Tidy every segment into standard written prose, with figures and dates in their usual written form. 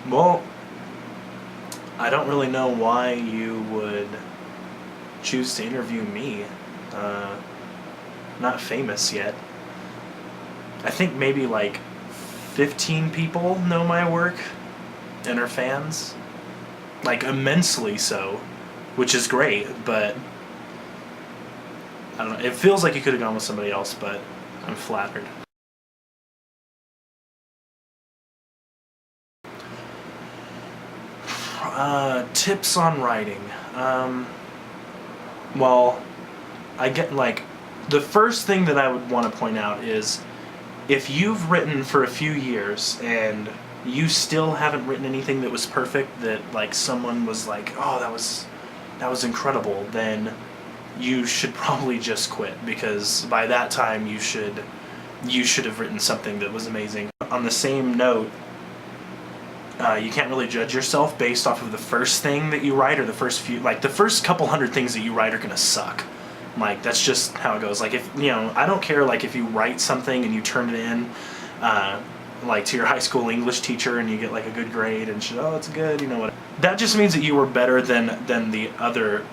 Well, I don't really know why you would choose to interview me. Uh, Not famous yet. I think maybe like 15 people know my work and are fans. Like immensely so, which is great, but I don't know. It feels like you could have gone with somebody else, but I'm flattered. Tips on writing. Well, I get like the first thing that I would want to point out is if you've written for a few years and you still haven't written anything that was perfect, that like someone was like, oh, that was incredible, then you should probably just quit, because by that time you should have written something that was amazing. On the same note, you can't really judge yourself based off of the first thing that you write, or the first few, like the first couple hundred things that you write are gonna suck. Like that's just how it goes. Like if I don't care. Like if you write something and you turn it in, like to your high school English teacher and you get like a good grade and she's, oh, it's good. What? That just means that you were better than the other,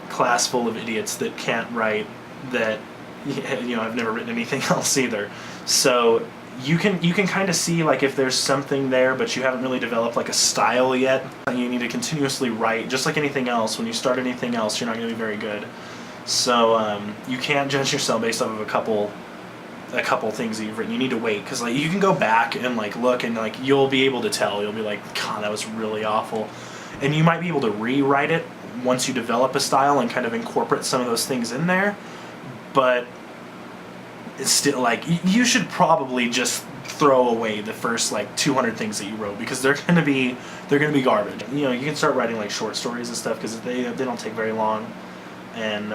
class full of idiots that can't write. That I've never written anything else either. So you can kind of see like if there's something there, but you haven't really developed like a style yet. You need to continuously write, just like anything else. When you start anything else, you're not going to be very good. So you can't judge yourself based off of a couple things that you've written. You need to wait, because like you can go back and like look and like you'll be able to tell. You'll be like, God, that was really awful, and you might be able to rewrite it once you develop a style and kind of incorporate some of those things in there. But it's still like you should probably just throw away the first like 200 things that you wrote, because they're gonna be garbage. You can start writing like short stories and stuff, because they don't take very long. And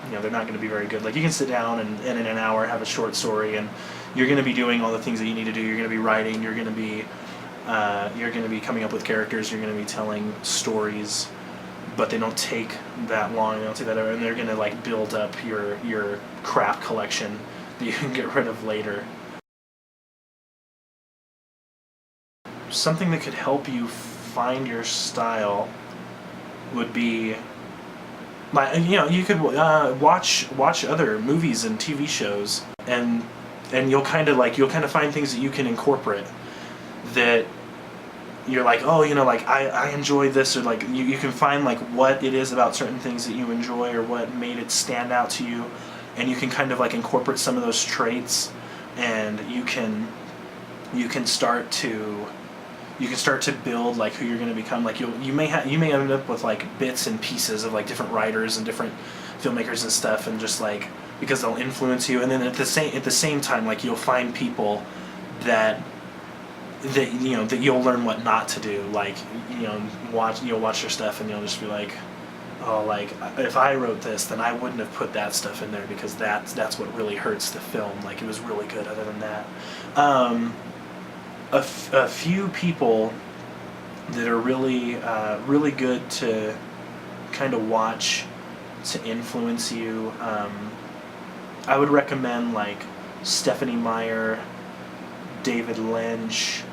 they're not going to be very good. Like you can sit down and in an hour have a short story, and you're going to be doing all the things that you need to do. You're going to be writing. You're going to be coming up with characters. You're going to be telling stories, but they don't take that long. They don't take that, and they're going to like build up your crap collection that you can get rid of later. Something that could help you find your style would be, you could watch other movies and TV shows, and you'll kind of find things that you can incorporate that you're like, oh, like I enjoy this, or like you can find like what it is about certain things that you enjoy or what made it stand out to you, and you can kind of like incorporate some of those traits, and you can start to build like who you're going to become. Like you may end up with like bits and pieces of like different writers and different filmmakers and stuff, and just like because they'll influence you. And then at the same time, like you'll find people that you'll learn what not to do. Like you'll watch their stuff and you'll just be like, oh, like if I wrote this, then I wouldn't have put that stuff in there, because that's what really hurts the film. Like it was really good other than that. A few people that are really really good to kind of watch to influence you. I would recommend like Stephanie Meyer, David Lynch.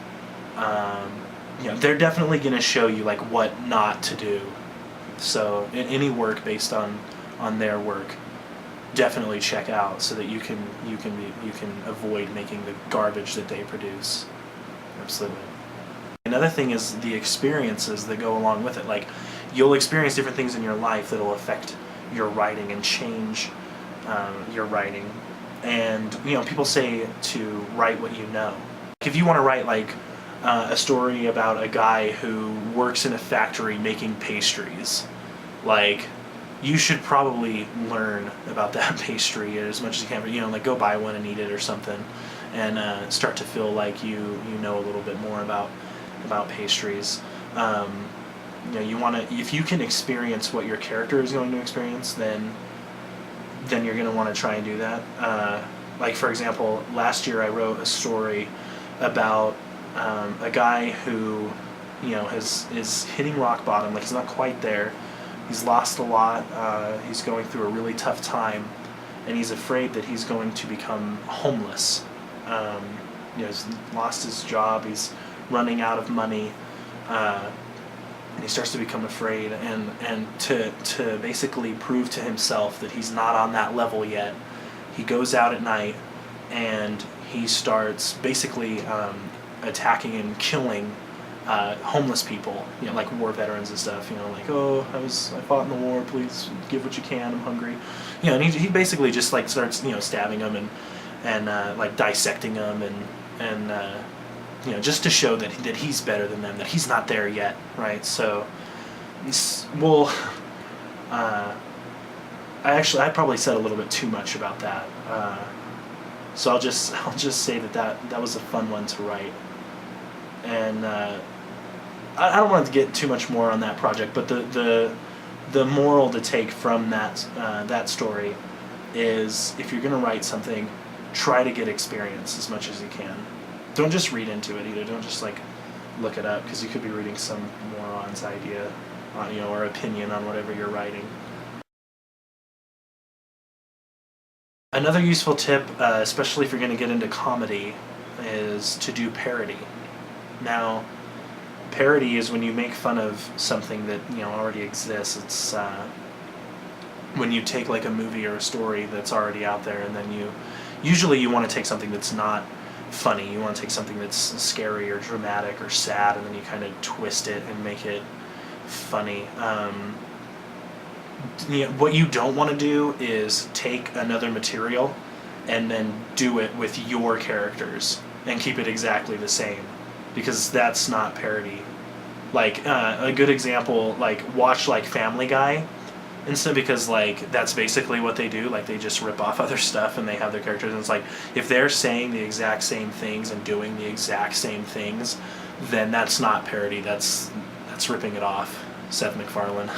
They're definitely going to show you like what not to do. So any work based on their work, definitely check out, so that you can avoid making the garbage that they produce. Absolutely. Another thing is the experiences that go along with it. Like you'll experience different things in your life that'll affect your writing and change your writing. And people say to write what you know. If you want to write like a story about a guy who works in a factory making pastries, like you should probably learn about that pastry as much as you can. Like go buy one and eat it or something, and start to feel like you know a little bit more about pastries. You want to, if you can experience what your character is going to experience, then you're going to want to try and do that. Like for example, last year I wrote a story about a guy who is hitting rock bottom. Like he's not quite there. He's lost a lot. He's going through a really tough time, and he's afraid that he's going to become homeless. he's lost his job, he's running out of money, and he starts to become afraid, and to basically prove to himself that he's not on that level yet, he goes out at night and he starts basically attacking and killing homeless people, like war veterans and stuff. Like, oh, I fought in the war. Please give what you can. I'm hungry. And he basically just like starts stabbing them and like dissecting them and just to show that he's better than them, that he's not there yet, right? So, well, I probably said a little bit too much about that. So I'll just say that was a fun one to write, and I don't want to get too much more on that project, but the moral to take from that story is, if you're going to write something, try to get experience as much as you can. Don't just read into it either. Don't just like look it up, because you could be reading some moron's idea on, or opinion on whatever you're writing. Another useful tip, especially if you're going to get into comedy, is to do parody. Now, parody is when you make fun of something that already exists. It's when you take like a movie or a story that's already out there, and then usually you want to take something that's not funny. You want to take something that's scary or dramatic or sad, and then you kind of twist it and make it funny. What you don't want to do is take another material and then do it with your characters and keep it exactly the same, because that's not parody. Like a good example, like watch like Family Guy, instead, because like that's basically what they do. Like they just rip off other stuff and they have their characters, and it's like, if they're saying the exact same things and doing the exact same things, then that's not parody. That's ripping it off. Seth MacFarlane.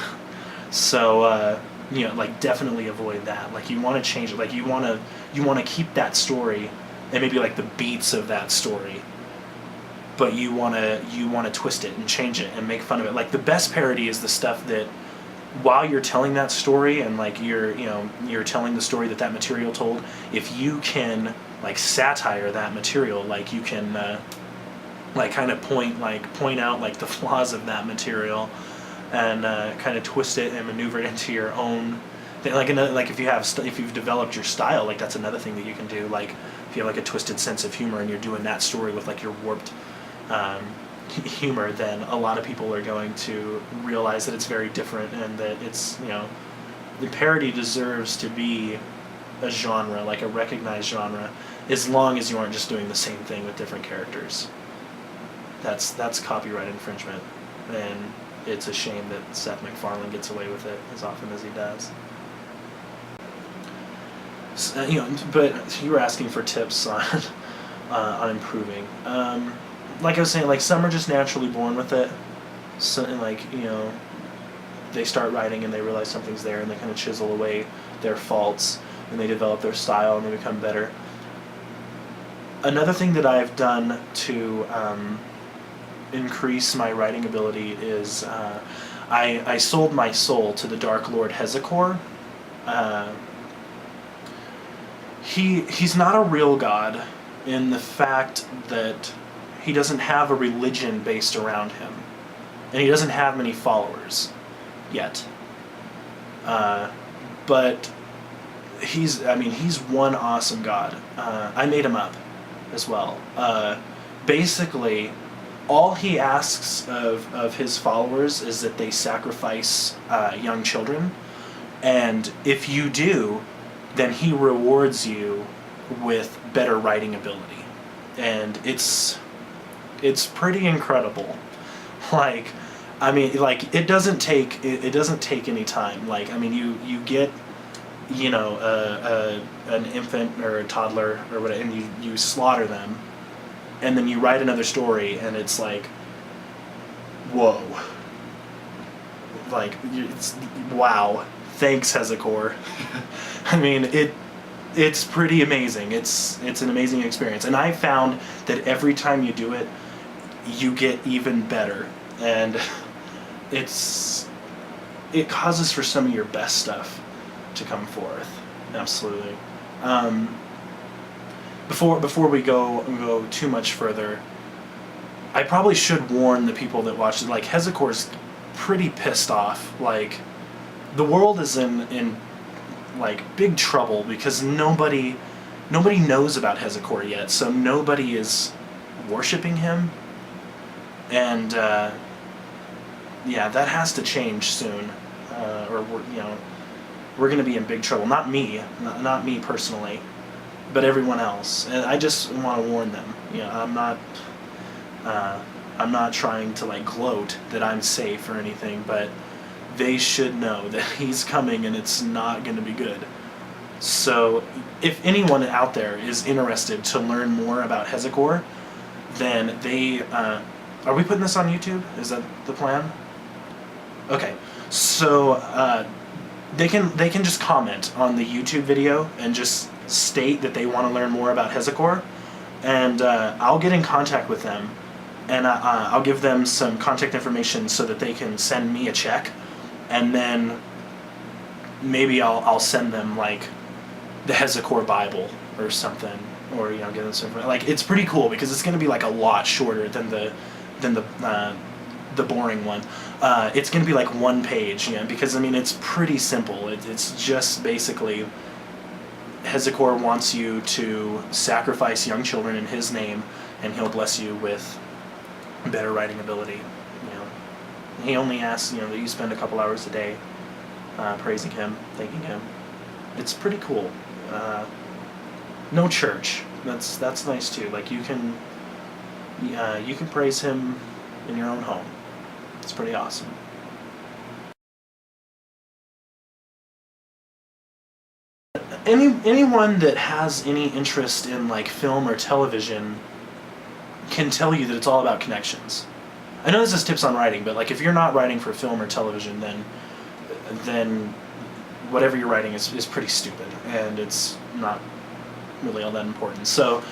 So like definitely avoid that. Like you want to change it. Like you want to keep that story and maybe like the beats of that story, but you want to twist it and change it and make fun of it. Like the best parody is the stuff that, while you're telling that story and like you're telling the story that material told, if you can like satire that material, like you can like kind of point out like the flaws of that material, and kind of twist it and maneuver it into your own thing. Like if you've developed your style, like that's another thing that you can do. Like if you have like a twisted sense of humor and you're doing that story with like your warped humor, then a lot of people are going to realize that it's very different, and that it's the parody deserves to be a genre, like a recognized genre, as long as you aren't just doing the same thing with different characters. That's copyright infringement, and it's a shame that Seth MacFarlane gets away with it as often as he does. So, but you were asking for tips on improving. Like I was saying, like some are just naturally born with it. So, and like they start writing and they realize something's there, and they kind of chisel away their faults, and they develop their style and they become better. Another thing that I've done to increase my writing ability is I sold my soul to the Dark Lord Hezekiah. He's not a real god in the fact that he doesn't have a religion based around him, and he doesn't have many followers yet. But he's one awesome god. I made him up as well. Basically, all he asks of his followers is that they sacrifice young children, and if you do, then he rewards you with better writing ability, and it's pretty incredible. Like, it doesn't take any time. Like, you get an infant or a toddler or whatever, and you slaughter them, and then you write another story, and it's like, whoa. Like, it's, wow. Thanks, Hezekiah. It's pretty amazing. It's an amazing experience. And I found that every time you do it, you get even better. And it causes for some of your best stuff to come forth. Absolutely. before we go too much further, I probably should warn the people that watch it. Like, Hezekiah's pretty pissed off. Like, the world is in like big trouble because nobody knows about Hezekiah yet, so nobody is worshiping him, and yeah, that has to change soon, or we're going to be in big trouble. Not me, not me personally, but everyone else. And I just want to warn them. I'm not trying to like gloat that I'm safe or anything, but they should know that he's coming and it's not going to be good. So if anyone out there is interested to learn more about Hezekiah, then they are we putting this on YouTube? Is that the plan? Okay, so they can just comment on the YouTube video and just state that they want to learn more about Hezekiah, and I'll get in contact with them, and I'll give them some contact information so that they can send me a check, and then maybe I'll send them like the Hezekiah Bible or something, or give them some, like, it's pretty cool because it's going to be like a lot shorter than the boring one. It's going to be like one page, because I mean it's pretty simple. It's just basically Hezekiah wants you to sacrifice young children in his name, and he'll bless you with better writing ability. He only asks that you spend a couple hours a day praising him, thanking him. It's pretty cool. No church. That's nice too. Like, you can praise him in your own home. It's pretty awesome. Anyone that has any interest in like film or television can tell you that it's all about connections. I know this is tips on writing, but like, if you're not writing for film or television, then whatever you're writing is pretty stupid, and it's not really all that important. So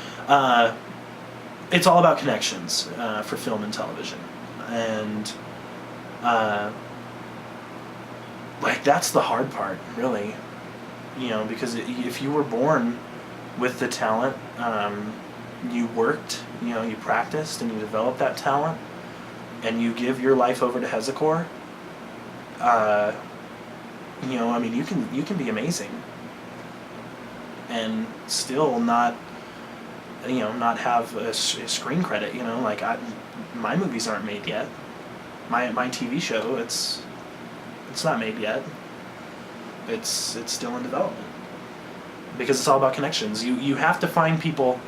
it's all about connections for film and television, and like, that's the hard part, really. Because if you were born with the talent, you worked, you practiced, and you developed that talent, and you give your life over to Hezekiah, I mean, you can be amazing and still not have a screen credit. Like, my movies aren't made yet. My TV show, it's not made yet. It's still in development, because it's all about connections. You have to find people,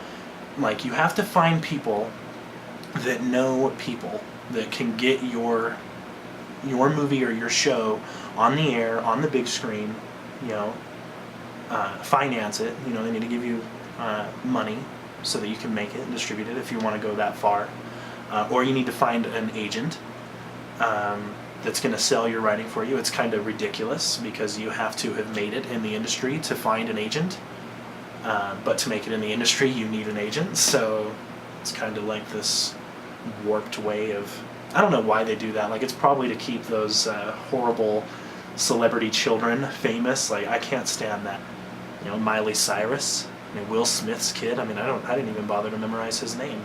like, you have to find people that know people that can get your movie or your show on the air, on the big screen, finance it. They need to give you money so that you can make it and distribute it if you want to go that far. Or you need to find an agent that's going to sell your writing for you. It's kind of ridiculous because you have to have made it in the industry to find an agent. But to make it in the industry, you need an agent. So it's kind of like this warped way of, I don't know why they do that. Like, it's probably to keep those horrible celebrity children famous. Like, I can't stand that. Miley Cyrus, Will Smith's kid. I mean, I didn't even bother to memorize his name.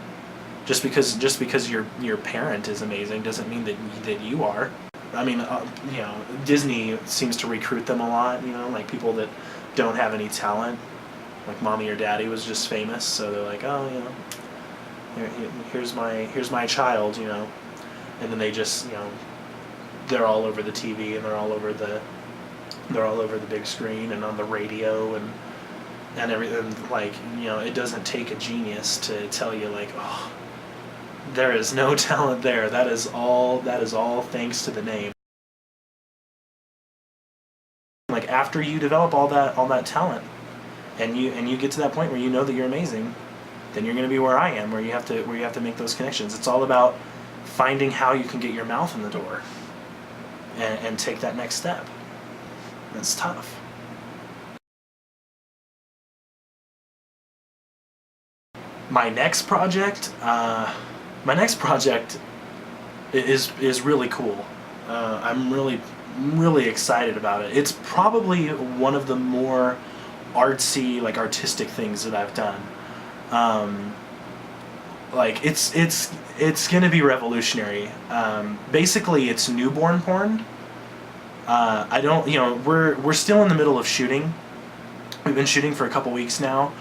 Just because your parent is amazing doesn't mean that you are. I mean, Disney seems to recruit them a lot. Like, people that don't have any talent, like mommy or daddy was just famous, so they're like, oh, here's my child, and then they just, they're all over the TV, and they're all over the big screen and on the radio and everything. Like, it doesn't take a genius to tell you, like, oh, there is no talent there. That is all thanks to the name. Like, after you develop all that talent, and you get to that point where you know that you're amazing, then you're going to be where I am, where you have to make those connections. It's all about finding how you can get your mouth in the door and take that next step. It's tough. My next project is really cool. I'm really excited about it. It's probably one of the more artsy, like, artistic things that I've done. Like it's gonna be revolutionary. Basically, it's newborn porn. I don't, we're still in the middle of shooting. We've been shooting for a couple weeks now.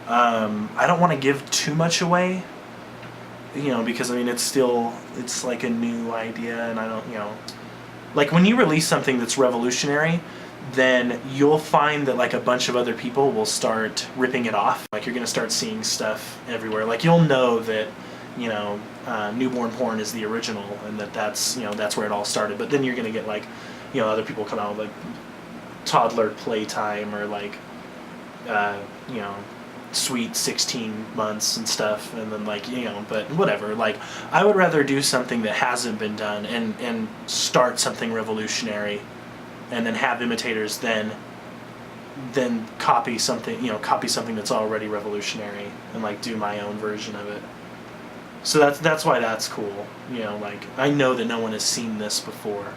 I don't want to give too much away, because I mean it's like a new idea, and I don't, like when you release something that's revolutionary, then you'll find that like a bunch of other people will start ripping it off. Like you're gonna start seeing stuff everywhere. Like you'll know that, newborn porn is the original, and that's where it all started. But then you're gonna get like, other people come out with like toddler playtime or like, sweet 16 months and stuff, and then like, but whatever. Like I would rather do something that hasn't been done and start something revolutionary, and then have imitators then copy something that's already revolutionary, and like do my own version of it. So that's why that's cool. Like I know that no one has seen this before,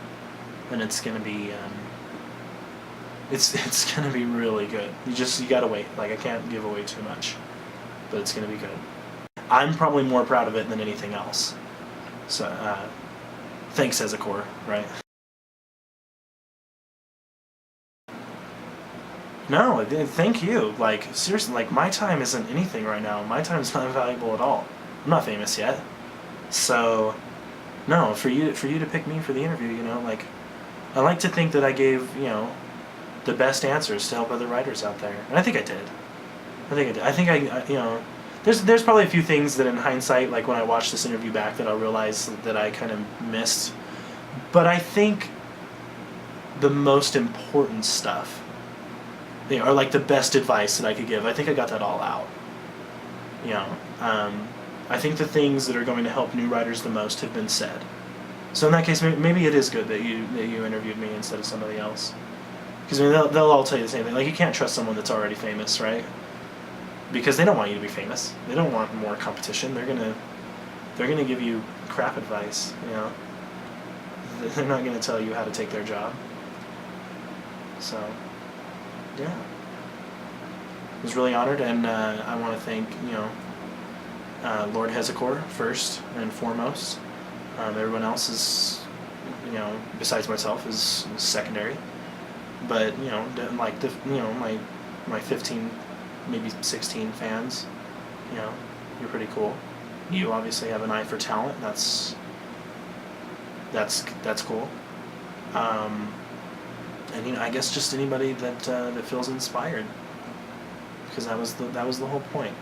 and it's gonna be it's gonna be really good. You gotta wait. Like I can't give away too much, but it's gonna be good. I'm probably more proud of it than anything else. So thanks, Ezekor, right? No, thank you. Like seriously, like my time isn't anything right now. My time's not valuable at all. I'm not famous yet, so no. For you to pick me for the interview, like I like to think that I gave the best answers to help other writers out there, and I think I did. I think I there's probably a few things that in hindsight, like when I watch this interview back, that I'll realize that I kind of missed, but I think the most important stuff, or like the best advice that I could give, I think I got that all out. I think the things that are going to help new writers the most have been said. So in that case, maybe it is good that you interviewed me instead of somebody else, because I mean they'll all tell you the same thing. Like you can't trust someone that's already famous, right? Because they don't want you to be famous. They don't want more competition. They're gonna give you crap advice. They're not gonna tell you how to take their job. So, yeah, I was really honored, and I want to thank Lord Ezekor first and foremost. Everyone else is, besides myself, is secondary. But like my 15, maybe 16 fans, you're pretty cool. You obviously have an eye for talent. That's cool. And I guess just anybody that feels inspired, because that was the whole point.